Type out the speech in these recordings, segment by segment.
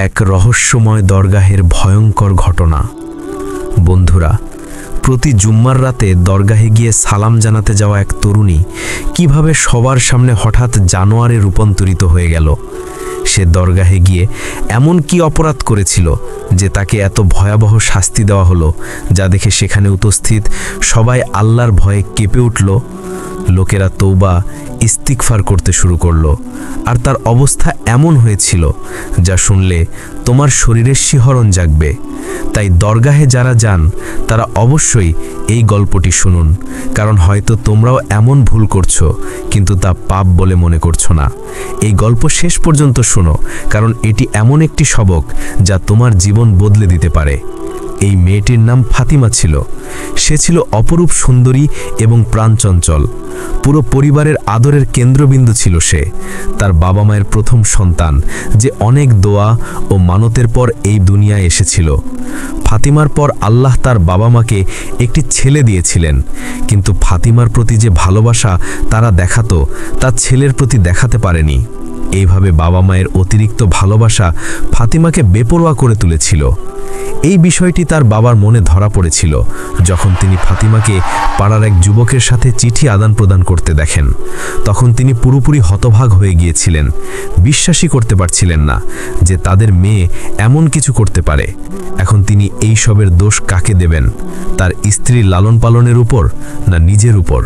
এক রহস্যময় দরগাহের ভয়ঙ্কর ঘটনা। বন্ধুরা, প্রতি জুম্মার রাতে দরগাহে গিয়ে সালাম জানাতে যাওয়া এক তরুণী কিভাবে সবার সামনে হঠাৎ জানোয়ারে রূপান্তরিত হয়ে গেল। সে দরগাহে গিয়ে এমন কি অপরাধ করেছিল যে তাকে এত ভয়াবহ শাস্তি দেওয়া হলো, যা দেখে সেখানে উপস্থিত সবাই আল্লাহর ভয়ে কেঁপে উঠল। লোকেরা তৌবা ইস্তিগফার করতে শুরু করলো, আর তার অবস্থা এমন হয়েছিল যা শুনলে তোমার শরীরের শিহরণ জাগবে। তাই দরগাহে যারা যান তারা অবশ্যই এই গল্পটি শুনুন, কারণ হয়তো তোমরাও এমন ভুল করছো কিন্তু তা পাপ বলে মনে করছো না। এই গল্প শেষ পর্যন্ত শোনো, কারণ এটি এমন একটি সবক যা তোমার জীবন বদলে দিতে পারে। এই মেয়েটির নাম ফাতিমা ছিল। সে ছিল অপরূপ সুন্দরী এবং প্রাণচঞ্চল। পুরো পরিবারের আদরের কেন্দ্রবিন্দু ছিল সে। তার বাবা মায়ের প্রথম সন্তান, যে অনেক দোয়া ও মানতের পর এই দুনিয়ায় এসেছিল। ফাতিমার পর আল্লাহ তার বাবা মাকে একটি ছেলে দিয়েছিলেন, কিন্তু ফাতিমার প্রতি যে ভালোবাসা তারা দেখাতো তা ছেলের প্রতি দেখাতে পারেনি। এইভাবে বাবা মায়ের অতিরিক্ত ভালোবাসা ফাতিমাকে বেপরোয়া করে তুলেছিল। এই বিষয়টি তার বাবার মনে ধরা পড়েছিল যখন তিনি ফাতিমাকে পাড়ার এক যুবকের সাথে চিঠি আদান প্রদান করতে দেখেন। তখন তিনি পুরোপুরি হতভাগ হয়ে গিয়েছিলেন। বিশ্বাসই করতে পারছিলেন না যে তাদের মেয়ে এমন কিছু করতে পারে। এখন তিনি এই সবের দোষ কাকে দেবেন? তার স্ত্রীর লালন পালনের উপর, না নিজের উপর?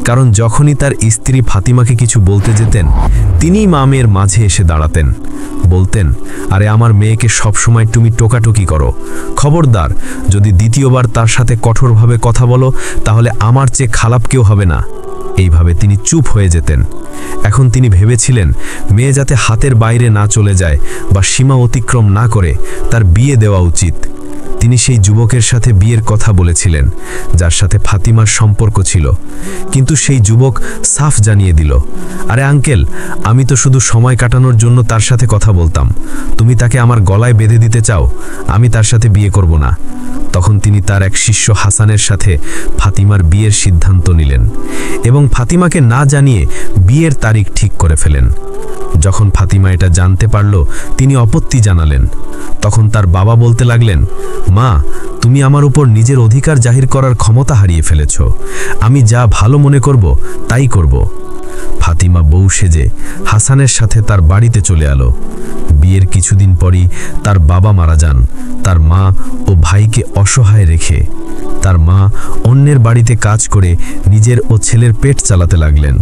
কারণ যখনই তার স্ত্রী ফাতিমাকে কিছু বলতে যেতেন, তিনিই মা মেয়ের মাঝে এসে দাঁড়াতেন, বলতেন, আরে আমার মেয়েকে সবসময় তুমি টোকাটুকি করো, খবরদার যদি দ্বিতীয়বার তার সাথে কঠোরভাবে কথা বলো তাহলে আমার চেয়ে খারাপ কেউ হবে না। এইভাবে তিনি চুপ হয়ে যেতেন। এখন তিনি ভেবেছিলেন মেয়ে যাতে হাতের বাইরে না চলে যায় বা সীমা অতিক্রম না করে, তার বিয়ে দেওয়া উচিত। তিনি সেই যুবকের সাথে বিয়ের কথা বলেছিলেন যার সাথে ফাতিমার সম্পর্ক ছিল, কিন্তু সেই যুবক সাফ জানিয়ে দিল, আরে আঙ্কেল, আমি তো শুধু সময় কাটানোর জন্য তার সাথে কথা বলতাম। তুমি তাকে আমার গলায় বেঁধে দিতে চাও, আমি তার সাথে বিয়ে করব না। তখন তিনি তার এক শিষ্য হাসানের সাথে ফাতিমার বিয়ের সিদ্ধান্ত নিলেন এবং ফাতিমাকে না জানিয়ে বিয়ের তারিখ ঠিক করে ফেলেন। যখন ফাতিমা এটা জানতে পারল, তিনি আপত্তি জানালেন। তখন তার বাবা বলতে লাগলেন, মা, তুমি আমার উপর নিজের অধিকার জাহির করার ক্ষমতা হারিয়ে ফেলেছ। আমি যা ভালো মনে করব তাই করব। ফাতিমা বউ সেজে হাসানের সাথে তার বাড়িতে চলে এলো। বিয়ের কিছুদিন পরই তার বাবা মারা যান। তার মা ও ভাইকে অসহায় রেখে তার মা অন্যের বাড়িতে কাজ করে নিজের ও ছেলের পেট চালাতে লাগলেন।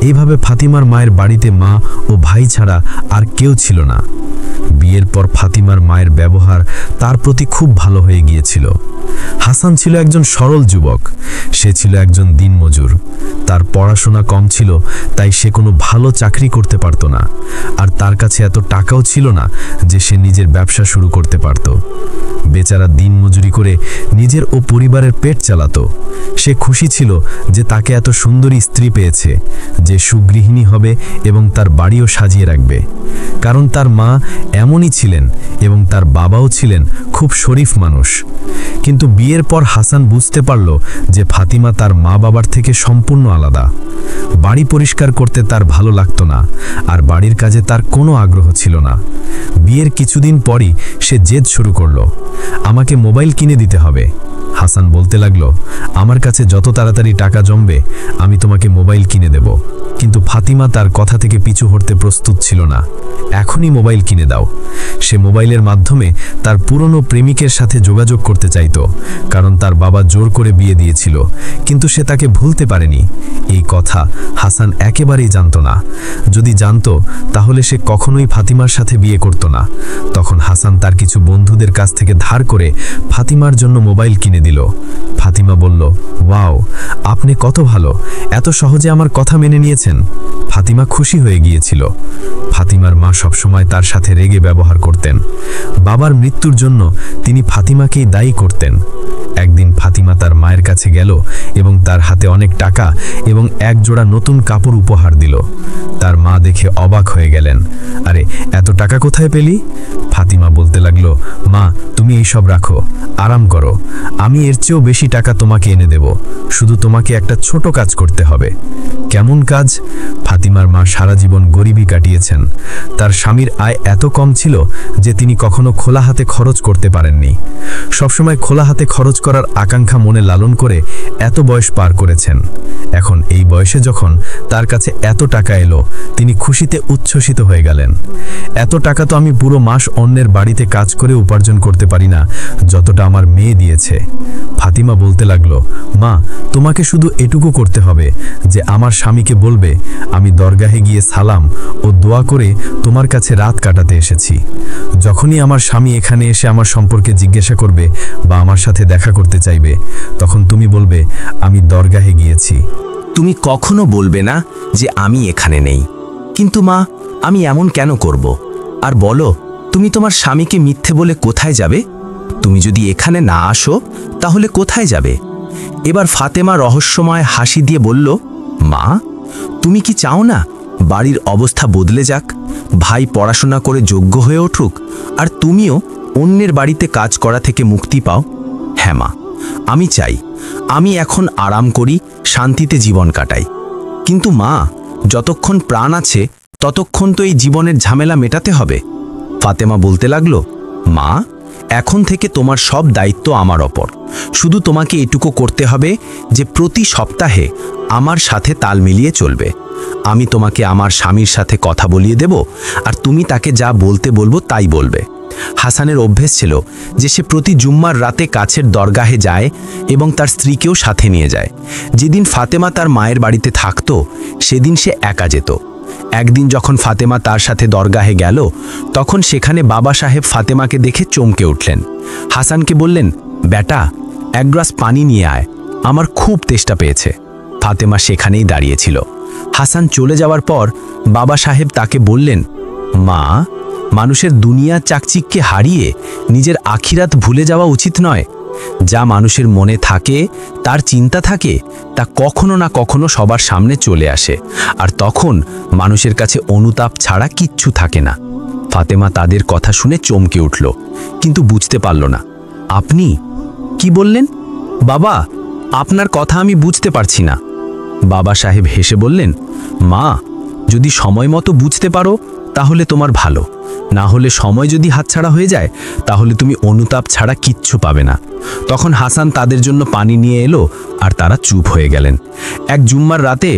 এইভাবে ফাতিমার মায়ের বাড়িতে মা ও ভাই ছাড়া আর কেউ ছিল না। বিয়ের পর ফাতিমার মায়ের ব্যবহার তার প্রতি খুব ভালো হয়ে গিয়েছিল। হাসান ছিল একজন সরল যুবক। সে ছিল একজন দিনমজুর। তার পড়াশোনা কম ছিল, তাই সে কোনো ভালো চাকরি করতে পারত না, আর তার কাছে এত টাকাও ছিল না যে সে নিজের ব্যবসা শুরু করতে পারত। বেচারা দিনমজুরি করে নিজের ও পরিবারের পেট চালাতো। সে খুশি ছিল যে তাকে এত সুন্দরী স্ত্রী পেয়েছে, যে সুগৃহিণী হবে এবং তার বাড়িও সাজিয়ে রাখবে, কারণ তার মা এমনই ছিলেন এবং তার বাবাও ছিলেন খুব শরীফ মানুষ। কিন্তু বিয়ের পর হাসান বুঝতে পারল যে ফাতিমা তার মা বাবার থেকে সম্পূর্ণ আলাদা। বাড়ি পরিষ্কার করতে তার ভালো লাগতো না, আর বাড়ির কাজে তার কোনো আগ্রহ ছিল না। বিয়ের কিছুদিন পরই সে জেদ শুরু করলো, আমাকে মোবাইল কিনে দিতে হবে। হাসান বলতে লাগলো, আমার কাছে যত তাড়াতাড়ি টাকা জমবে আমি তোমাকে মোবাইল কিনে দেব। কিন্তু ফাতিমা তার কথা থেকে পিছু হটতে প্রস্তুত ছিল না। এখনই মোবাইল কিনে দাও। সে মোবাইলের মাধ্যমে তার পুরনো প্রেমিকের সাথে যোগাযোগ করতে চাইতো, কারণ তার বাবা জোর করে বিয়ে দিয়েছিল, কিন্তু সে তাকে ভুলতে পারেনি। এই কথা হাসান একেবারেই জানতো না। যদি জানতো তাহলে সে কখনোই ফাতিমার সাথে বিয়ে করত না। তখন হাসান তার কিছু বন্ধুদের কাছ থেকে ধার করে ফাতিমার জন্য মোবাইল কিনে দিল। ফাতিমা বলল, ওয়াও, আপনি কত ভালো, এত সহজে আমার কথা মেনে নিয়েছেন। ফাতিমা খুশি হয়ে গিয়েছিল। ফাতিমার মা সবসময় তার সাথে রেগে ব্যবহার করতেন। বাবার মৃত্যুর জন্য তিনি ফাতিমাকেই দায়ী করতেন। একদিন ফাতিমা তার মায়ের কাছে গেল এবং তার হাতে অনেক টাকা এবং এক জোড়া নতুন কাপড় উপহার দিল। তার মা দেখে অবাক হয়ে গেলেন। আরে এত টাকা কোথায় পেলি? ফাতিমা বলতে লাগলো, মা তুমি এইসব রাখো, আরাম করো, আমি এর চেয়েও বেশি টাকা তোমাকে এনে দেব, শুধু তোমাকে একটা ছোট কাজ করতে হবে। কেমন কাজ? ফাতিমার মা সারা জীবন গরিবই কাটিয়েছেন। তার স্বামীর আয় এত কম ছিল যে তিনি কখনো খোলা হাতে খরচ করতে পারেননি। সবসময় খোলা হাতে খরচ করার আকাঙ্ক্ষা মনে লালন করে এত বয়স পার করেছেন। এখন এই বয়সে যখন তার কাছে এত টাকা এলো, তিনি খুশিতে উচ্ছ্বসিত হয়ে গেলেন। এত টাকা তো আমি পুরো মাস অন্যের বাড়িতে কাজ করে উপার্জন করতে পারি না যতটা আমার মেয়ে দিয়েছে। ফাতিমা বলতে লাগলো, মা তোমাকে শুধু এটুকু করতে হবে যে আমার স্বামীকে বলবে আমি দরগাহে গিয়ে সালাম ও দোয়া করে তোমার কাছে রাত কাটাতে এসেছি। যখনই আমার স্বামী এখানে এসে আমার সম্পর্কে জিজ্ঞাসা করবে বা আমার সাথে দেখা করতে চাইবে, তখন তুমি বলবে আমি দরগাহে গিয়েছি। তুমি কখনো বলবে না যে আমি এখানে নেই। কিন্তু মা, আমি এমন কেন করব? আর বলো, তুমি তোমার স্বামীকে মিথ্যে বলে কোথায় যাবে? তুমি যদি এখানে না আসো তাহলে কোথায় যাবে? এবার ফাতেমা রহস্যময় হাসি দিয়ে বলল, মা তুমি কি চাও না বাড়ির অবস্থা বদলে যাক, ভাই পড়াশোনা করে যোগ্য হয়ে উঠুক, আর তুমিও অন্যের বাড়িতে কাজ করা থেকে মুক্তি পাও? হ্যাঁ মা, আমি চাই আমি এখন আরাম করি, শান্তিতে জীবন কাটাই। কিন্তু মা, যতক্ষণ প্রাণ আছে ততক্ষণ তো এই জীবনের ঝামেলা মেটাতে হবে। ফাতেমা বলতে লাগলো, মা এখন থেকে তোমার সব দায়িত্ব আমার ওপর। শুধু তোমাকে এটুকু করতে হবে যে প্রতি সপ্তাহে আমার সাথে তাল মিলিয়ে চলবে। আমি তোমাকে আমার স্বামীর সাথে কথা বলিয়ে দেব, আর তুমি তাকে যা বলতে বলবো তাই বলবে। হাসানের অভ্যেস ছিল যে সে প্রতি জুম্মার রাতে কাছের দরগাহে যায় এবং তার স্ত্রীকেও সাথে নিয়ে যায়। যেদিন ফাতেমা তার মায়ের বাড়িতে থাকতো সেদিন সে একা যেত। একদিন যখন ফাতেমা তার সাথে দরগাহে গেল, তখন সেখানে বাবা সাহেব ফাতেমাকে দেখে চমকে উঠলেন। হাসানকে বললেন, বেটা এক গ্লাস পানি নিয়ে আয়, আমার খুব তেষ্টা পেয়েছে। ফাতেমা সেখানেই দাঁড়িয়েছিল। হাসান চলে যাওয়ার পর বাবা সাহেব তাকে বললেন, মা মানুষের দুনিয়া চাকচিককে হারিয়ে নিজের আখিরাত ভুলে যাওয়া উচিত নয়। যা মানুষের মনে থাকে, তার চিন্তা থাকে, তা কখনো না কখনো সবার সামনে চলে আসে, আর তখন মানুষের কাছে অনুতাপ ছাড়া কিচ্ছু থাকে না। ফাতেমা তাদের কথা শুনে চমকে উঠল, কিন্তু বুঝতে পারল না। আপনি কি বললেন? বাবা আপনার কথা আমি বুঝতে পারছি না। বাবা সাহেব হেসে বললেন, মা যদি সময় মতো বুঝতে পারো তাহলে তোমার ভালো, না হলে সময় যদি হাতছাড়া হয়ে যায় তাহলে তুমি অনুতাপ ছাড়া কিচ্ছু পাবে না। তখন হাসান তাদের জন্য পানি নিয়ে এলো আর তারা চুপ হয়ে গেলেন। এক জুম্মার রাতে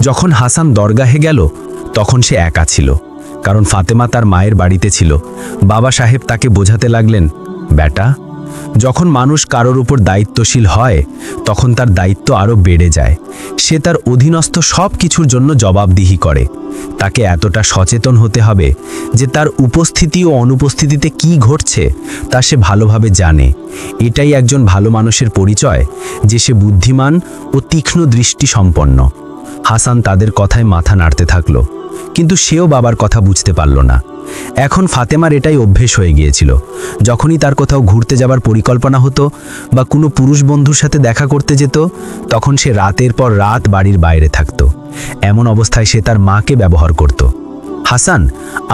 যখন হাসান দরগাহে গেল তখন সে একা ছিল, কারণ ফাতেমা তার মায়ের বাড়িতে ছিল। বাবা সাহেব তাকে বোঝাতে লাগলেন, বেটা যখন মানুষ কারোর উপর দায়িত্বশীল হয় তখন তার দায়িত্ব আরও বেড়ে যায়। সে তার অধীনস্থ সব কিছুর জন্য জবাবদিহি করে। তাকে এতটা সচেতন হতে হবে যে তার উপস্থিতি ও অনুপস্থিতিতে কি ঘটছে তা সে ভালোভাবে জানে। এটাই একজন ভালো মানুষের পরিচয়, যে সে বুদ্ধিমান ও তীক্ষ্ণ দৃষ্টি সম্পন্ন। হাসান তাদের কথায় মাথা নাড়তে থাকলো, কিন্তু সেও বাবার কথা বুঝতে পারল না। এখন ফাতেমার এটাই অভ্যেস হয়ে গিয়েছিল। যখনই তার কোথাও ঘুরতে যাবার পরিকল্পনা হতো বা কোনো পুরুষ বন্ধুর সাথে দেখা করতে যেত, তখন সে রাতের পর রাত বাড়ির বাইরে থাকত। এমন অবস্থায় সে তার মাকে ব্যবহার করত। হাসান,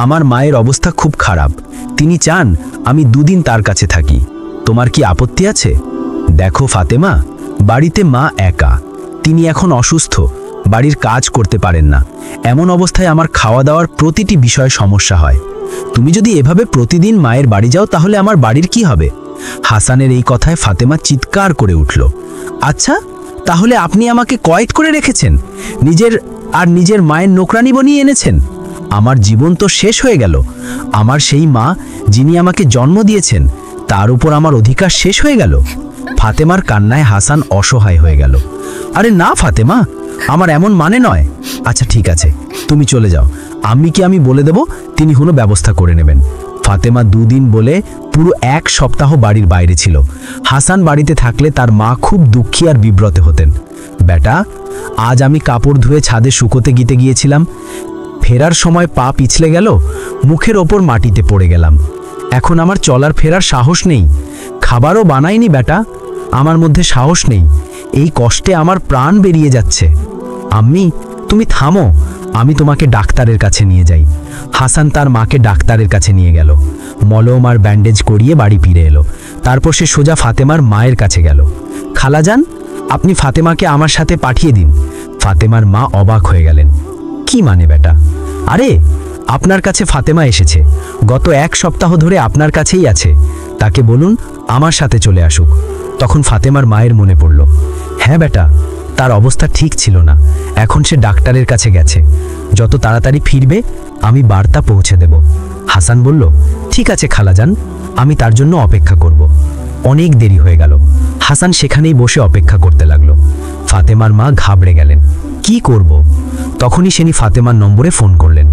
আমার মায়ের অবস্থা খুব খারাপ, তিনি চান আমি দুদিন তার কাছে থাকি, তোমার কি আপত্তি আছে? দেখো ফাতেমা, বাড়িতে মা একা, তিনি এখন অসুস্থ, বাড়ির কাজ করতে পারেন না। এমন অবস্থায় আমার খাওয়া দাওয়ার প্রতিটি বিষয়ে সমস্যা হয়। তুমি যদি এভাবে প্রতিদিন মায়ের বাড়ি যাও তাহলে আমার বাড়ির কি হবে? হাসানের এই কথায় ফাতেমা চিৎকার করে উঠল, আচ্ছা তাহলে আপনি আমাকে কয়েদ করে রেখেছেন, নিজের মায়ের নোকরানি বানিয়ে এনেছেন? আমার জীবন তো শেষ হয়ে গেল। আমার সেই মা যিনি আমাকে জন্ম দিয়েছেন তার উপর আমার অধিকার শেষ হয়ে গেল। ফাতেমার কান্নায় হাসান অসহায় হয়ে গেল। আরে না ফাতেমা, আমার এমন মানে নয়। আচ্ছা ঠিক আছে, তুমি চলে যাও, আমি বলে দেব, তিনি কোনো ব্যবস্থা করে নেবেন। ফাতেমা দুদিন বলে পুরো এক সপ্তাহ বাড়ির বাইরে ছিল। হাসান বাড়িতে থাকলে তার মা খুব দুঃখী আর বিব্রত হতেন। বেটা, আজ আমি কাপড় ধুয়ে ছাদে শুকোতে গিয়েছিলাম, ফেরার সময় পা পিছলে গেল, মুখের ওপর মাটিতে পড়ে গেলাম। এখন আমার চলার ফেরার সাহস নেই, খাবারও বানাইনি বেটা। আমার মধ্যে সাহস নেই, এই কষ্টে আমার প্রাণ বেরিয়ে যাচ্ছে। আম্মি, তুমি থামো, আমি তোমাকে ডাক্তারের কাছে নিয়ে যাই। হাসান তার মাকে ডাক্তারের কাছে নিয়ে গেল। মলম আর ব্যান্ডেজ করিয়ে বাড়ি ফিরে এলো। তারপর সে সোজা ফাতেমার মায়ের কাছে গেল। খালাজান, আপনি ফাতেমাকে আমার সাথে পাঠিয়ে দিন। ফাতেমার মা অবাক হয়ে গেলেন। কি মানে বেটা? আরে, আপনার কাছে ফাতেমা এসেছে, গত 1 সপ্তাহ ধরে আপনার কাছেই আছে, তাকে বলুন আমার সাথে চলে আসুক। তখন ফাতেমার মায়ের মনে পড়ল, হ্যাঁ বেটা, তার অবস্থা ঠিক ছিল না, এখন সে ডাক্তারের কাছে গেছে, যত তাড়াতাড়ি ফিরবে আমি বার্তা পৌঁছে দেব। হাসান বলল, ঠিক আছে খালাজান, আমি তার জন্য অপেক্ষা করব। অনেক দেরি হয়ে গেল। হাসান সেখানেই বসে অপেক্ষা করতে লাগলো। ফাতেমার মা ঘাবড়ে গেলেন, কি করব? তখনই সেনি ফাতেমার নম্বরে ফোন করলেন।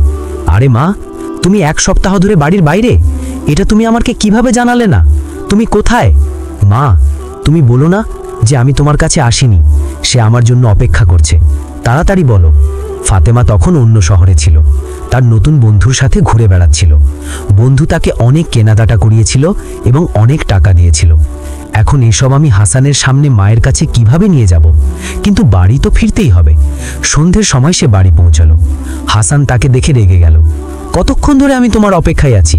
আরে মা, তুমি 1 সপ্তাহ ধরে বাড়ির বাইরে, এটা তুমি আমাকে কিভাবে জানালে না? তুমি কোথায়? মা, তুমি বলো না যে আমি তোমার কাছে আসিনি, সে আমার জন্য অপেক্ষা করছে, তাড়াতাড়ি বলো। ফাতেমা তখন অন্য শহরে ছিল, তার নতুন বন্ধুর সাথে ঘুরে বেড়াচ্ছিল। বন্ধু তাকে অনেক কেনাকাটা করিয়েছিল এবং অনেক টাকা দিয়েছিল। এখন এসব আমি হাসানের সামনে মায়ের কাছে কিভাবে নিয়ে যাব? কিন্তু বাড়ি তো ফিরতেই হবে। সন্ধ্যের সময় সে বাড়ি পৌঁছালো। হাসান তাকে দেখে রেগে গেল। কতক্ষণ ধরে আমি তোমার অপেক্ষায় আছি?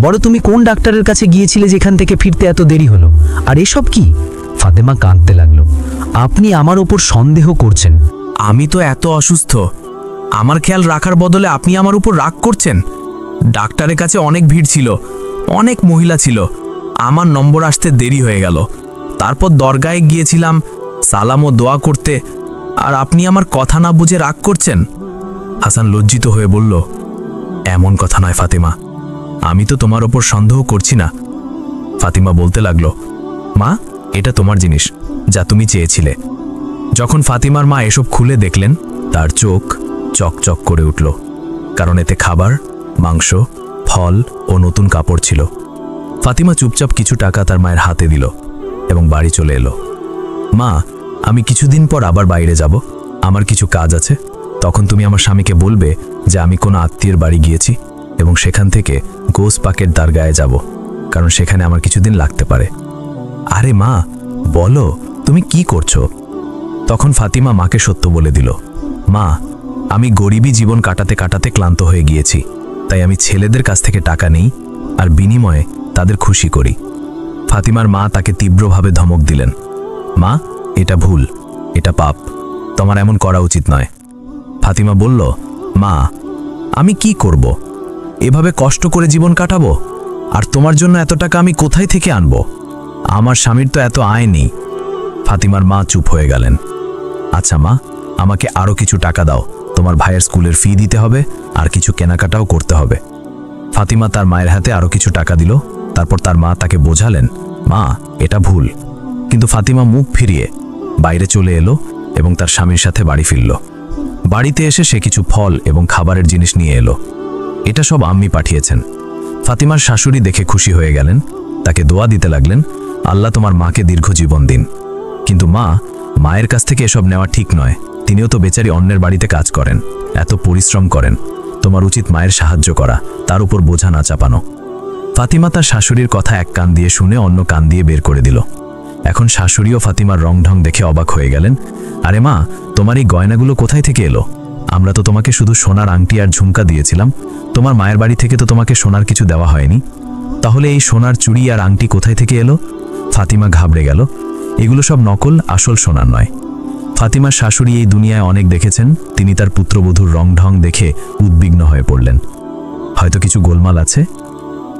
বড়, তুমি কোন ডাক্তারের কাছে গিয়েছিলে যেখান থেকে ফিরতে এত দেরি হলো? আর এসব কি? ফাতেমা কাঁদতে লাগলো। আপনি আমার ওপর সন্দেহ করছেন। আমি তো এত অসুস্থ, আমার খেয়াল রাখার বদলে আপনি আমার উপর রাগ করছেন। ডাক্তারের কাছে অনেক ভিড় ছিল, অনেক মহিলা ছিল, আমার নম্বর আসতে দেরি হয়ে গেল। তারপর দরগায় গিয়েছিলাম সালাম ও দোয়া করতে, আর আপনি আমার কথা না বুঝে রাগ করছেন। হাসান লজ্জিত হয়ে বলল, এমন কথা নয় ফাতিমা, আমি তো তোমার ওপর সন্দেহ করছি না। ফাতিমা বলতে লাগলো, মা, এটা তোমার জিনিস, যা তুমি চেয়েছিলে। যখন ফাতিমার মা এসব খুলে দেখলেন, তার চোখ চকচক করে উঠল, কারণ এতে খাবার, মাংস, ফল ও নতুন কাপড় ছিল। ফাতিমা চুপচাপ কিছু টাকা তার মায়ের হাতে দিল এবং বাড়ি চলে এলো। মা, আমি কিছুদিন পর আবার বাইরে যাব, আমার কিছু কাজ আছে। তখন তুমি আমার স্বামীকে বলবে যে আমি কোনো আত্মীয়ের বাড়ি গিয়েছি এবং সেখান থেকে গোস পাকের দরগায় যাব, কারণ সেখানে আমার কিছুদিন লাগতে পারে। আরে মা, বলো তুমি কি করছো? তখন ফাতিমা মাকে সত্য বলে দিল, মা, আমি গরিবী জীবন কাটাতে কাটাতে ক্লান্ত হয়ে গিয়েছি, তাই আমি ছেলেদের কাছ থেকে টাকা নেই আর বিনিময়ে তাদের খুশি করি। ফাতিমার মা তাকে তীব্রভাবে ধমক দিলেন, মা, এটা ভুল, এটা পাপ, তোমার এমন করা উচিত নয়। ফাতিমা বলল, মা, আমি কি করব? এভাবে কষ্ট করে জীবন কাটাবো? আর তোমার জন্য এত টাকা আমি কোথায় থেকে আনবো? আমার স্বামীর তো এত আয় নেই। ফাতিমার মা চুপ হয়ে গেলেন। আচ্ছা মা, আমাকে আরও কিছু টাকা দাও, তোমার ভাইয়ের স্কুলের ফি দিতে হবে আর কিছু কেনাকাটাও করতে হবে। ফাতিমা তার মায়ের হাতে আরও কিছু টাকা দিল। তারপর তার মা তাকে বোঝালেন, মা, এটা ভুল। কিন্তু ফাতিমা মুখ ফিরিয়ে বাইরে চলে এলো এবং তার স্বামীর সাথে বাড়ি ফিরল। বাড়িতে এসে সে কিছু ফল এবং খাবারের জিনিস নিয়ে এলো। এটা সব আম্মি পাঠিয়েছেন। ফাতিমার শাশুড়ি দেখে খুশি হয়ে গেলেন, তাকে দোয়া দিতে লাগলেন, আল্লাহ তোমার মাকে দীর্ঘ জীবন দিন। কিন্তু মা, মায়ের কাছ থেকে এসব নেওয়া ঠিক নয়, তিনিও তো বেচারি অন্যের বাড়িতে কাজ করেন, এত পরিশ্রম করেন, তোমার উচিত মায়ের সাহায্য করা, তার উপর বোঝা না চাপানো। ফাতিমা তার শাশুড়ির কথা এক কান দিয়ে শুনে অন্য কান দিয়ে বের করে দিল। এখন শাশুড়িও ফাতিমার রংঢং দেখে অবাক হয়ে গেলেন। আরে মা, তোমার এই গয়নাগুলো কোথায় থেকে এলো? আমরা তো তোমাকে শুধু সোনার আংটি আর ঝুমকা দিয়েছিলাম, তোমার মায়ের বাড়ি থেকে তো তোমাকে সোনার কিছু দেওয়া হয়নি, তাহলে এই সোনার চুড়ি আর আংটি কোথায় থেকে এলো? ফাতিমা ঘাবড়ে গেল। এগুলো সব নকল, আসল সোনার নয়। ফাতিমার শাশুড়ি এই দুনিয়ায় অনেক দেখেছেন, তিনি তার পুত্রবধূর রংঢং দেখে উদ্বিগ্ন হয়ে পড়লেন। হয়তো কিছু গোলমাল আছে,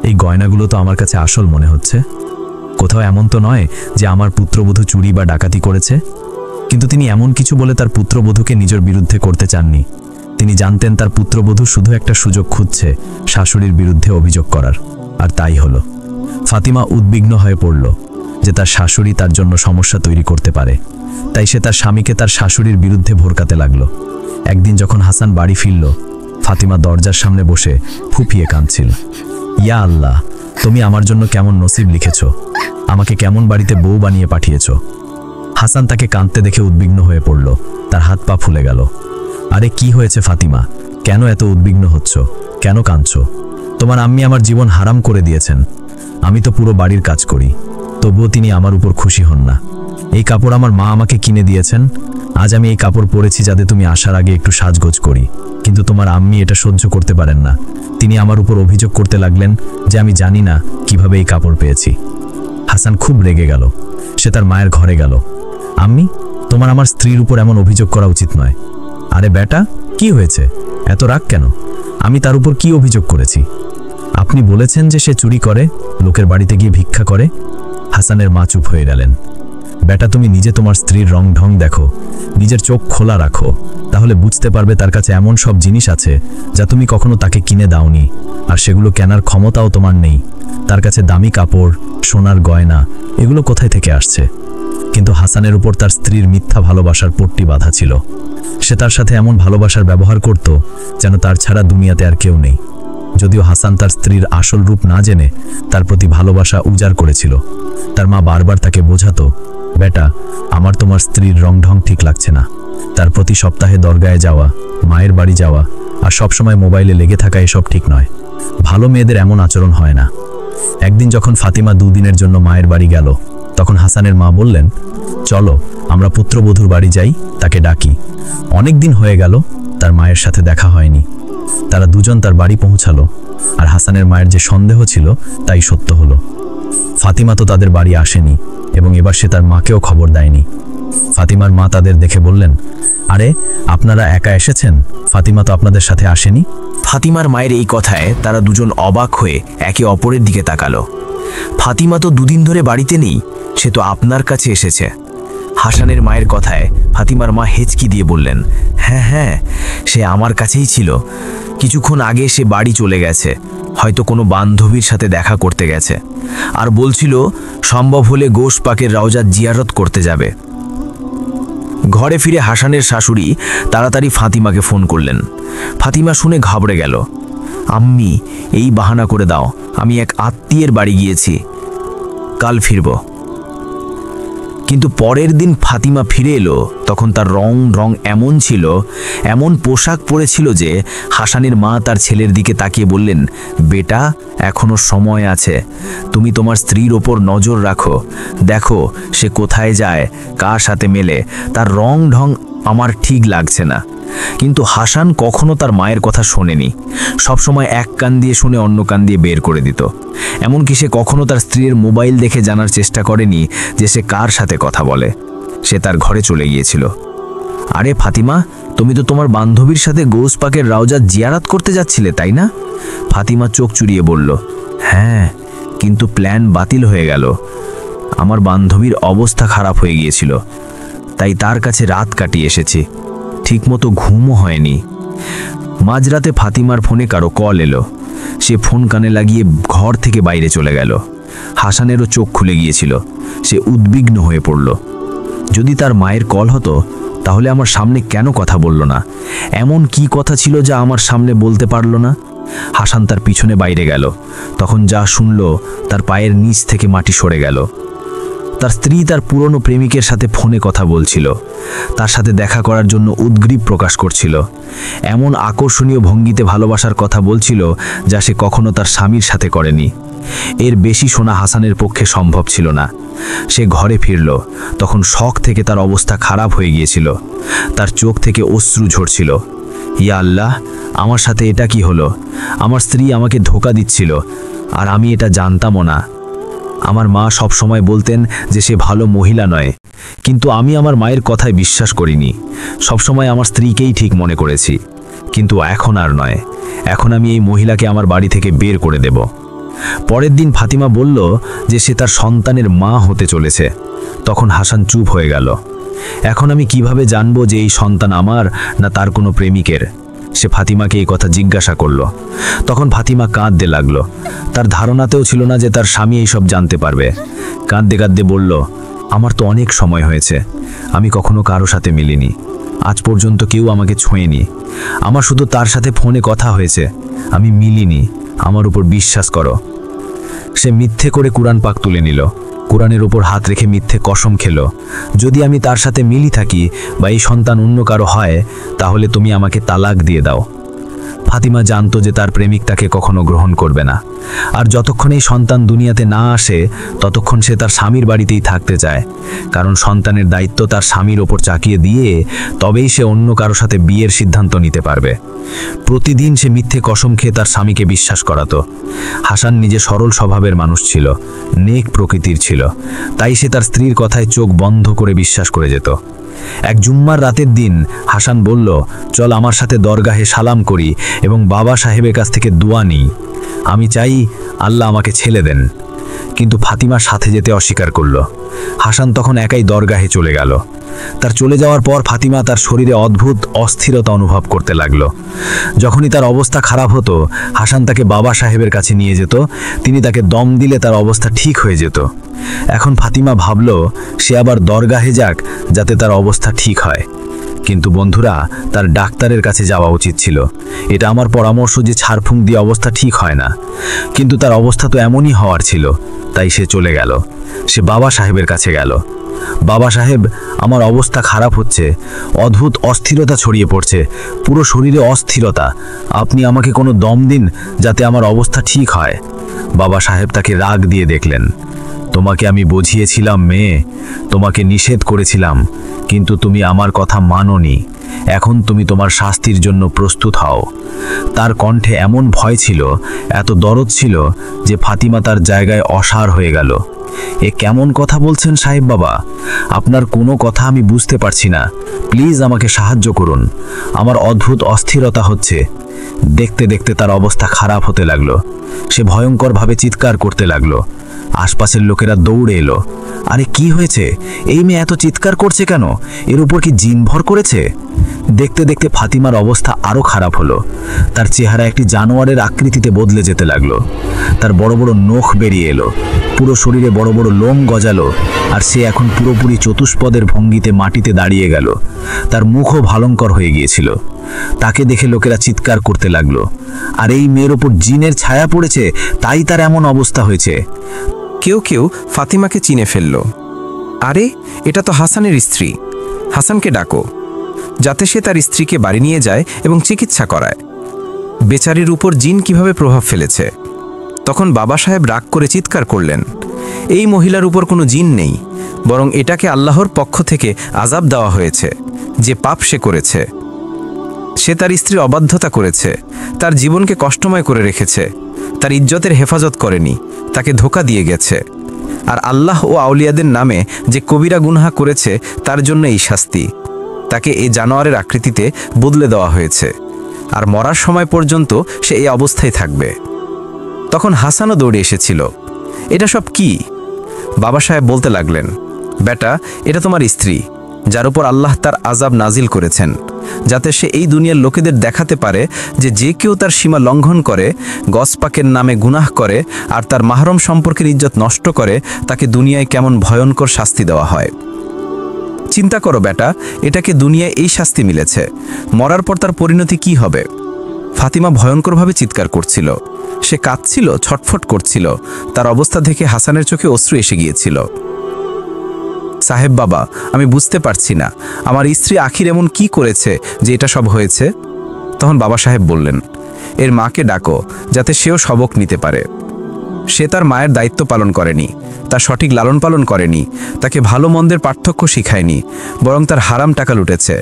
এই গয়নাগুলো তো আমার কাছে আসল মনে হচ্ছে, কোথাও এমন তো নয় যে আমার পুত্রবধূ চুরি বা ডাকাতি করেছে। কিন্তু তিনি এমন কিছু বলে তার পুত্রবধূকে নিজের বিরুদ্ধে করতে চাননি। তিনি জানতেন তার পুত্রবধূ শুধু একটা সুযোগ খুঁজছে শাশুড়ির বিরুদ্ধে অভিযোগ করার, আর তাই হলো। ফাতিমা উদ্বিগ্ন হয়ে পড়ল যে তার শাশুড়ি তার জন্য সমস্যা তৈরি করতে পারে, তাই সে তার স্বামীকে তার শাশুড়ির বিরুদ্ধে ভড়কাতে লাগলো। একদিন যখন হাসান বাড়ি ফিরল, ফাতিমা দরজার সামনে বসে ফুপিয়ে কাঁদছিল। ইয়া আল্লাহ, তুমি আমার জন্য কেমন নসিব লিখেছ, আমাকে কেমন বাড়িতে বউ বানিয়ে পাঠিয়েছ। হাসান তাকে কাঁদতে দেখে উদ্বিগ্ন হয়ে পড়ল, তার হাত পা ফুলে গেল। আরে কি হয়েছে ফাতিমা, কেন এত উদ্বিগ্ন হচ্ছ, কেন কাঁদছ? তোমার আম্মি আমার জীবন হারাম করে দিয়েছেন, আমি তো পুরো বাড়ির কাজ করি, তবুও তিনি আমার উপর খুশি হন না। এই কাপড় আমার মা আমাকে কিনে দিয়েছেন। আজ আমি এই কাপড় পরেছি যাতে তুমি আসার আগে একটু সাজগোজ করি, কিন্তু তোমার আম্মি এটা সহ্য করতে পারেন না। তিনি আমার উপর অভিযোগ করতে লাগলেন যে আমি জানি না কিভাবে এই কাপড় পেয়েছি। হাসান খুব রেগে গেল। সে তার মায়ের ঘরে গেল। আম্মি, তোমার আমার স্ত্রীর উপর এমন অভিযোগ করা উচিত নয়। আরে বেটা, কি হয়েছে? এত রাগ কেন? আমি তার উপর কি অভিযোগ করেছি? আপনি বলেছেন যে সে চুরি করে, লোকের বাড়িতে গিয়ে ভিক্ষা করে। হাসানের মা চুপ হয়ে গেলেন। বেটা, তুমি নিজে তোমার স্ত্রীর রং ঢং দেখো, নিজের চোখ খোলা রাখো, তাহলে বুঝতে পারবে তার কাছে এমন সব জিনিস আছে যা তুমি কখনো তাকে কিনে দাওনি, আর সেগুলো কেনার ক্ষমতাও তোমার নেই। তার কাছে দামি কাপড়, সোনার গয়না, এগুলো কোথায় থেকে আসছে? কিন্তু হাসানের উপর তার স্ত্রীর মিথ্যা ভালোবাসার পট্টি বাঁধা ছিল। সে তার সাথে এমন ভালোবাসার ব্যবহার করত যেন তার ছাড়া দুনিয়াতে আর কেউ নেই। যদিও হাসান তার স্ত্রীর আসল রূপ না জেনে তার প্রতি ভালোবাসা উজাড় করেছিল। তার মা বারবার তাকে বোঝাতো, বেটা, আমার তোমার স্ত্রীর রং ঢং ঠিক লাগছে না। তার প্রতি সপ্তাহে দরগায় যাওয়া, মায়ের বাড়ি যাওয়া আর সবসময় মোবাইলে লেগে থাকা এসব ঠিক নয়। ভালো মেয়েদের এমন আচরণ হয় না। একদিন যখন ফাতিমা 2 দিনের জন্য মায়ের বাড়ি গেল, তখন হাসানের মা বললেন, চলো আমরা পুত্রবধূর বাড়ি যাই, তাকে ডাকি। অনেক দিন হয়ে গেল তার মায়ের সাথে দেখা হয়নি। তারা দুজন তার বাড়ি পৌঁছালো, আর হাসানের মায়ের যে সন্দেহ ছিল তাই সত্য হলো। ফাতিমা তো তাদের বাড়ি আসেনি এবং এবার সে তার মাকেও খবর দেয়নি। ফাতিমার মা তাদের দেখে বললেন, আরে আপনারা একা এসেছেন? ফাতিমা তো আপনাদের সাথে আসেনি। ফাতিমার মায়ের এই কথায় তারা দুজন অবাক হয়ে একে অপরের দিকে তাকালো। ফাতিমা তো 2 দিন ধরে বাড়িতে নেই, সে তো আপনার কাছে এসেছে। হাসানের মায়ের কথায় ফাতিমার মা হেঁচকি দিয়ে বললেন, হ্যাঁ হ্যাঁ, সে আমার কাছেই ছিল। কিছুক্ষণ আগে সে বাড়ি চলে গেছে, হয়তো কোনো বান্ধবীর সাথে দেখা করতে গেছে, আর বলছিল সম্ভব হলে গোশ পাকের রওজা জিয়ারত করতে যাবে। ঘরে ফিরে হাসানের শাশুড়ি তাড়াতাড়ি ফাতিমাকে ফোন করলেন। ফাতিমা শুনে ঘাবড়ে গেল। আম্মি, এই বাহানা করে দাও, আমি এক আত্মীয়ের বাড়ি গিয়েছি, কাল ফিরব। কিন্তু পরের দিন ফাতিমা ফিরে এলো, তখন তার রং এমন ছিল, এমন পোশাক পরেছিল যে হাসানের মা তার ছেলের দিকে তাকিয়ে বললেন, বেটা, এখনো সময় আছে, তুমি তোমার স্ত্রীর ওপর নজর রাখো, দেখো সে কোথায় যায়, কার সাথে মেলে। তার রং ঢং আমার ঠিক লাগছে না। কিন্তু হাসান কখনো তার মায়ের কথা শোনেনি। সবসময় এক কান দিয়ে শুনে অন্য কান দিয়ে বের করে দিত। এমনকি সে কখনো তার স্ত্রীর মোবাইল দেখে জানার চেষ্টা করেনি যে সে কার সাথে কথা বলে। সে তার ঘরে চলে গিয়েছিল। আরে ফাতিমা, তুমি তো তোমার বান্ধবীর সাথে গৌস পাকের রওজা জিয়ারত করতে যাচ্ছিলে, তাই না? ফাতিমা চোখ চুরিয়ে বলল, হ্যাঁ, কিন্তু প্ল্যান বাতিল হয়ে গেল। আমার বান্ধবীর অবস্থা খারাপ হয়ে গিয়েছিল, তাই তার কাছে রাত কাটিয়ে এসেছি। ঠিকমতো ঘুমও হয়নি। মাঝরাতে ফাতিমার ফোনে কারো কল এলো। সে ফোন কানে লাগিয়ে ঘর থেকে বাইরে চলে গেল। হাসানেরও চোখ খুলে গিয়েছিল। সে উদ্বিগ্ন হয়ে পড়ল। যদি তার মায়ের কল হতো, তাহলে আমার সামনে কেন কথা বলল না? এমন কি কথা ছিল যা আমার সামনে বলতে পারল না? হাসান তার পিছনে বাইরে গেল। তখন যা শুনল, তার পায়ের নিচ থেকে মাটি সরে গেল। তার স্ত্রী তার পুরনো প্রেমিকের সাথে ফোনে কথা বলছিল, তার সাথে দেখা করার জন্য উদ্গ্রীব প্রকাশ করছিল। এমন আকর্ষণীয় ভঙ্গিতে ভালোবাসার কথা বলছিল যা সে কখনো তার স্বামীর সাথে করেনি। এর বেশি শোনা হাসানের পক্ষে সম্ভব ছিল না। সে ঘরে ফিরল, তখন শখ থেকে তার অবস্থা খারাপ হয়ে গিয়েছিল। তার চোখ থেকে অশ্রু ঝরছিল। ইয়া আল্লাহ, আমার সাথে এটা কি হলো? আমার স্ত্রী আমাকে ধোঁকা দিচ্ছিল, আর আমি এটা জানতামও না। আমার মা সব সময় বলতেন যে সে ভালো মহিলা নয়, কিন্তু আমি আমার মায়ের কথায় বিশ্বাস করিনি। সবসময় আমার স্ত্রীকেই ঠিক মনে করেছি, কিন্তু এখন আর নয়। এখন আমি এই মহিলাকে আমার বাড়ি থেকে বের করে দেব। পরের দিন ফাতিমা বলল যে সে তার সন্তানের মা হতে চলেছে। তখন হাসান চুপ হয়ে গেল। এখন আমি কিভাবে জানবো যে এই সন্তান আমার না তার কোনো প্রেমিকের? সে ফাতিমাকে এই কথা জিজ্ঞাসা করল। তখন ফাতিমা কাঁদতে লাগলো। তার ধারণাতেও ছিল না যে তার স্বামী এইসব জানতে পারবে। কাঁদতে কাঁদতে বলল, আমার তো অনেক সময় হয়েছে, আমি কখনো কারো সাথে মিলিনি। আজ পর্যন্ত কেউ আমাকে ছোঁয়নি। আমার শুধু তার সাথে ফোনে কথা হয়েছে, আমি মিলিনি। আমার উপর বিশ্বাস করো। সে মিথ্যে করে কুরআন পাক তুলে নিল। কুরআনের ওপর হাত রেখে মিথ্যে কসম খেল, যদি আমি তার সাথে মিলি থাকি বা এই সন্তান অন্য কারো হয়, তাহলে তুমি আমাকে তালাক দিয়ে দাও। ফাতিমা জানতো যে তার প্রেমিক তাকে কখনো গ্রহণ করবে না, আর যতক্ষণ এই সন্তান দুনিয়াতে না আসে ততক্ষণ সে তার স্বামীর বাড়িতেই থাকতে চায়, কারণ সন্তানের দায়িত্ব তার স্বামীর ওপর চাপিয়ে দিয়ে তবেই সে অন্য কারো সাথে বিয়ের সিদ্ধান্ত নিতে পারবে। প্রতিদিন সে মিথ্যে কসম খেয়ে তার স্বামীকে বিশ্বাস করাতো। হাসান নিজে সরল স্বভাবের মানুষ ছিল, নেক প্রকৃতির ছিল, তাই সে তার স্ত্রীর কথায় চোখ বন্ধ করে বিশ্বাস করে যেত। এক জুম্মার রাতের দিন হাসান বলল, চল আমার সাথে দরগাহে সালাম করি এবং বাবা সাহেবের কাছ থেকে দোয়া নিই। আমি চাই আল্লাহ আমাকে ছেলে দেন। কিন্তু ফাতিমার সাথে যেতে অস্বীকার করল। হাসান তখন একাই দরগাহে চলে গেল। তার চলে যাওয়ার পর ফাতিমা তার শরীরে অদ্ভুত অস্থিরতা অনুভব করতে লাগলো। যখনই তার অবস্থা খারাপ হতো হাসান তাকে বাবা সাহেবের কাছে নিয়ে যেত, তিনি তাকে দম দিলে তার অবস্থা ঠিক হয়ে যেত। এখন ফাতিমা ভাবল সে আবার দরগাহে যাক যাতে তার অবস্থা ঠিক হয়। কিন্তু বন্ধুরা, তার ডাক্তারের কাছে যাওয়া উচিত ছিল। এটা আমার পরামর্শ যে ছাড়ফুঁক দিয়ে অবস্থা ঠিক হয় না, কিন্তু তার অবস্থা তো এমনই হওয়ার ছিল, তাই সে চলে গেল। সে বাবা সাহেবের কাছে গেল। বাবা সাহেব, আমার অবস্থা খারাপ হচ্ছে, অদ্ভুত অস্থিরতা ছড়িয়ে পড়ছে, পুরো শরীরে অস্থিরতা, আপনি আমাকে কোনো দম দিন যাতে আমার অবস্থা ঠিক হয়। বাবা সাহেব তাকে রাগ দিয়ে দেখলেন। তোমাকে আমি বুঝিয়েছিলাম মেয়ে, তোমাকে নিষেধ করেছিলাম, কিন্তু তুমি আমার কথা মানোনি। এখন তুমি তোমার শাস্তির জন্য প্রস্তুত হও। তার কণ্ঠে এমন ভয় ছিল, এত দরদ ছিল যে ফাতিমা তার জায়গায় অসাড় হয়ে গেল। এ কেমন কথা বলছেন সাহেব বাবা? আপনার কোনো কথা আমি বুঝতে পারছি না, প্লিজ আমাকে সাহায্য করুন, আমার অদ্ভুত অস্থিরতা হচ্ছে। দেখতে দেখতে তার অবস্থা খারাপ হতে লাগলো। সে ভয়ঙ্করভাবে চিৎকার করতে লাগলো। আশপাশের লোকেরা দৌড়ে এলো। আরে কি হয়েছে? এই মেয়ে এত চিৎকার করছে কেন? এর উপর কি জিন ভর করেছে? দেখতে দেখতে ফাতিমার অবস্থা আরো খারাপ হলো। তার চেহারা একটি জানোয়ারের আকৃতিতে বদলে যেতে লাগলো। তার বড় বড় নখ বেরিয়ে এলো, পুরো শরীরে বড় বড় লোম গজালো, আর সে এখন পুরোপুরি চতুষ্পদের ভঙ্গিতে মাটিতে দাঁড়িয়ে গেল। তার মুখও ভয়ঙ্কর হয়ে গিয়েছিল। তাকে দেখে লোকেরা চিৎকার করতে লাগলো। আর এই মেয়ের ওপর জিনের ছায়া পড়েছে, তাই তার এমন অবস্থা হয়েছে। কেউ কেউ ফাতিমাকে চিনে ফেলল। আরে, এটা তো হাসানের স্ত্রী, হাসানকে ডাকো, যাতে সে তার স্ত্রীকে বাড়ি নিয়ে যায় এবং চিকিৎসা করায়। বেচারির উপর জিন কিভাবে প্রভাব ফেলেছে। তখন বাবা সাহেব রাগ করে চিৎকার করলেন, এই মহিলার উপর কোনো জিন নেই, বরং এটাকে আল্লাহর পক্ষ থেকে আযাব দেওয়া হয়েছে, যে পাপ সে করেছে। সে তার স্ত্রীর অবাধ্যতা করেছে, তার জীবনকে কষ্টময় করে রেখেছে, তার ইজ্জতের হেফাজত করেনি, তাকে ধোঁকা দিয়ে গেছে। আর আল্লাহ ও আউলিয়াদের নামে যে কবিরা গুনহা করেছে তার জন্য এই শাস্তি। তাকে এই জানোয়ারের আকৃতিতে বদলে দেওয়া হয়েছে, আর মরার সময় পর্যন্ত সে এই অবস্থায় থাকবে। তখন হাসানও দৌড়ে এসেছিল। এটা সব কি? বাবা সাহেব বলতে লাগলেন, বেটা, এটা তোমার স্ত্রী, যার উপর আল্লাহ তার আযাব নাজিল করেছেন, যাতে সে এই দুনিয়ার লোকেদের দেখাতে পারে যে যে কেউ তার সীমা লঙ্ঘন করে, গসপাকের নামে গুনাহ করে, আর তার মাহরম সম্পর্কের ইজ্জত নষ্ট করে, তাকে দুনিয়ায় কেমন ভয়ঙ্কর শাস্তি দেওয়া হয়। চিন্তা করো বেটা, এটাকে দুনিয়ায় এই শাস্তি মিলেছে, মরার পর তার পরিণতি কি হবে? ফাতিমা ভয়ঙ্করভাবে চিৎকার করছিল, সে কাঁদছিল, ছটফট করছিল। তার অবস্থা দেখে হাসানের চোখে অশ্রু এসে গিয়েছিল। সাহেব বাবা, আমি বুঝতে পারছি না, আমার স্ত্রী আখির এমন কি করেছে যে এটা সব হয়েছে? তখন বাবা সাহেব বললেন, এর মাকে ডাকো, যাতে সেও সবক নিতে পারে। সে তার মায়ের দায়িত্ব পালন করেনি, তার সঠিক লালন পালন করেনি, তাকে ভালো মন্দের পার্থক্য শিখায়নি, বরং তার হারাম টাকা লুটেছে।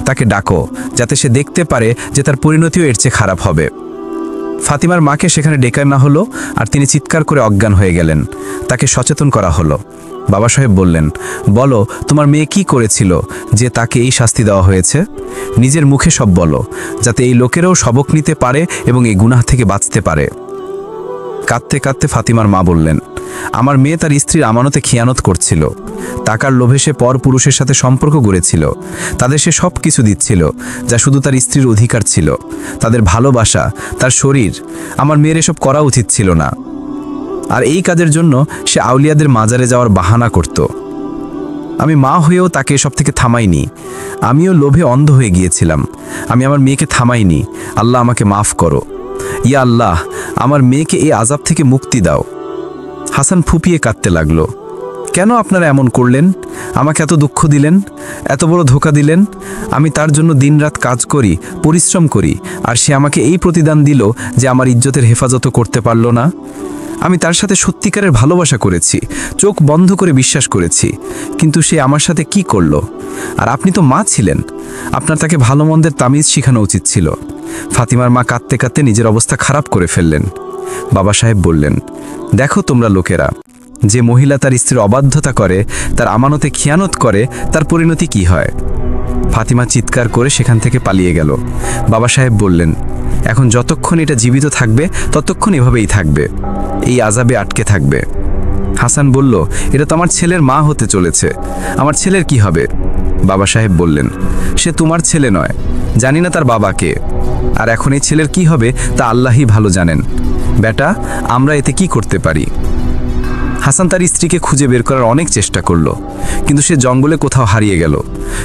তাকে ডাকো, যাতে সে দেখতে পারে যে তার পরিণতিও এর চেয়ে খারাপ হবে। ফাতিমার মাকে সেখানে ডেকে আনা হলো, আর তিনি চিৎকার করে অজ্ঞান হয়ে গেলেন। তাকে সচেতন করা হলো। বাবা সাহেব বললেন, বলো, তোমার মেয়ে কি করেছিল যে তাকে এই শাস্তি দেওয়া হয়েছে? নিজের মুখে সব বলো, যাতে এই লোকেরাও সবক নিতে পারে এবং এই গুনাহ থেকে বাঁচতে পারে। কাঁদতে কাঁদতে ফাতিমার মা বললেন, আমার মেয়ে তার স্ত্রীর আমানতে খিয়ানত করছিল। টাকার লোভে সে পর পুরুষের সাথে সম্পর্ক গড়েছিল। তাদের সে সব কিছু দিচ্ছিল, যা শুধু তার স্ত্রীর অধিকার ছিল, তাদের ভালোবাসা, তার শরীর। আমার মেয়ের এসব করা উচিত ছিল না। আর এই কাজের জন্য সে আউলিয়াদের মাজারে যাওয়ার বাহানা করত। আমি মা হয়েও তাকে এসব থেকে থামাইনি। আমিও লোভে অন্ধ হয়ে গিয়েছিলাম। আমি আমার মেয়েকে থামাইনি। আল্লাহ আমাকে মাফ করো। ইয়া আল্লাহ, আমার মেয়েকে এই আযাব থেকে মুক্তি দাও। হাসান ফুপিয়ে কাঁদতে লাগলো। কেন আপনারা এমন করলেন? আমাকে এত দুঃখ দিলেন, এত বড় ধোঁকা দিলেন। আমি তার জন্য দিনরাত কাজ করি, পরিশ্রম করি, আর সে আমাকে এই প্রতিদান দিল যে আমার ইজ্জতের হেফাজত করতে পারল না। আমি তার সাথে সত্যিকারের ভালোবাসা করেছি, চোখ বন্ধ করে বিশ্বাস করেছি, কিন্তু সে আমার সাথে কি করলো? আর আপনি তো মা ছিলেন, আপনার তাকে ভালো মন্দের তামিজ শেখানো উচিত ছিল। ফাতিমার মা কাঁদতে কাঁদতে নিজের অবস্থা খারাপ করে ফেললেন। বাবা সাহেব বললেন, দেখো তোমরা লোকেরা, যে মহিলা তার স্ত্রীর অবাধ্যতা করে, তার আমানতে খিয়ানত করে, তার পরিণতি কি হয়? ফাতিমা চিৎকার করে সেখান থেকে পালিয়ে গেল। বাবা সাহেব বললেন, এখন যতক্ষণ এটা জীবিত থাকবে ততক্ষণ এভাবেই থাকবে, এই আযাবে আটকে থাকবে। হাসান বলল, এটা তো আমার ছেলের মা হতে চলেছে, আমার ছেলের কি হবে? বাবা সাহেব বললেন, সে তোমার ছেলে নয়, জানি না তার বাবা কে, আর এখন এই ছেলের কি হবে তা আল্লাহই ভালো জানেন। বেটা, আমরা এতে কি করতে পারি? হাসান তার স্ত্রীকে খুঁজে বের করার অনেক চেষ্টা করলো, কিন্তু সে জঙ্গলে কোথাও হারিয়ে গেল।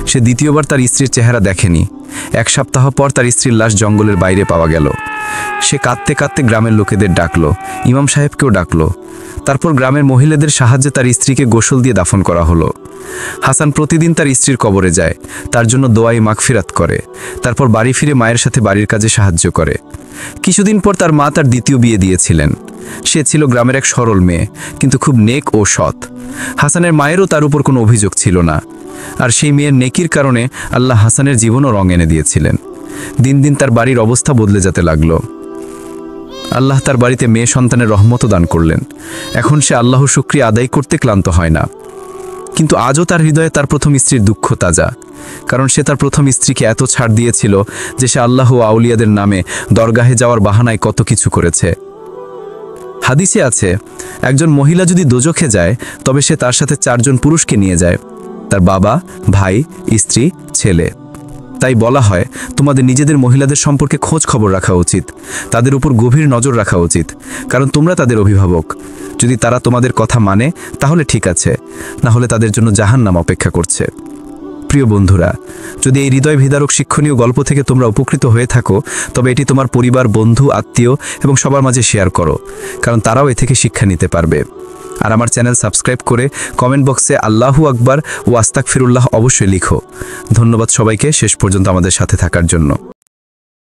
সে দ্বিতীয়বার তার স্ত্রীর চেহারা দেখেনি। 1 সপ্তাহ পর তার স্ত্রীর লাশ জঙ্গলের বাইরে পাওয়া গেল। সে কাঁদতে কাঁদতে গ্রামের লোকেদের ডাকলো, ইমাম সাহেবকেও ডাকলো। তারপর গ্রামের মহিলাদের সাহায্যে তার স্ত্রীকে গোসল দিয়ে দাফন করা হলো। হাসান প্রতিদিন তার স্ত্রীর কবরে যায়, তার জন্য দোয়াই মাগফিরাত করে, তারপর বাড়ি ফিরে মায়ের সাথে বাড়ির কাজে সাহায্য করে। কিছুদিন পর তার মা তার দ্বিতীয় বিয়ে দিয়েছিলেন। সে ছিল গ্রামের এক সরল মেয়ে, কিন্তু খুব নেক ও সৎ। হাসানের মায়েরও তার উপর কোনো অভিযোগ ছিল না, আর সেই মেয়ের নেকির কারণে আল্লাহ হাসানের জীবনও রং এনে দিয়েছিলেন। দিন দিন তার বাড়ির অবস্থা বদলে যেতে লাগলো। আল্লাহ তার বাড়িতে মেয়ে সন্তানের রহমতও দান করলেন। এখন সে আল্লাহর শুকরিয়া আদায় করতে ক্লান্ত হয় না। কিন্তু আজও তার হৃদয়ে তার প্রথম স্ত্রীর দুঃখ তাজা, কারণ সে তার প্রথম স্ত্রীকে এত ছাড় দিয়েছিল যে সে আল্লাহ ও আউলিয়াদের নামে দরগাহে যাওয়ার বাহানায় কত কিছু করেছে। হাদিসে আছে, একজন মহিলা যদি দোজখে যায় তবে সে তার সাথে 4 জন পুরুষকে নিয়ে যায়, তার বাবা, ভাই, স্ত্রী, ছেলে। তাই বলা হয়, তোমাদের নিজেদের মহিলাদের সম্পর্কে খোঁজ খবর রাখা উচিত, তাদের উপর গভীর নজর রাখা উচিত, কারণ তোমরা তাদের অভিভাবক। যদি তারা তোমাদের কথা মানে তাহলে ঠিক আছে, না হলে তাদের জন্য জাহান্নাম অপেক্ষা করছে। প্রিয় বন্ধুরা, যদি এই হৃদয় বিদারক শিক্ষণীয় গল্প থেকে তোমরা উপকৃত হয়ে থাকো, তবে এটি তোমার পরিবার, বন্ধু, আত্মীয় এবং সবার মাঝে শেয়ার করো, কারণ তারাও এ থেকে শিক্ষা নিতে পারবে। আর আমার চ্যানেল সাবস্ক্রাইব করে কমেন্ট বক্সে আল্লাহু আকবার ও আস্তাগফিরুল্লাহ অবশ্যই লিখো। ধন্যবাদ সবাইকে শেষ পর্যন্ত আমাদের সাথে থাকার জন্য।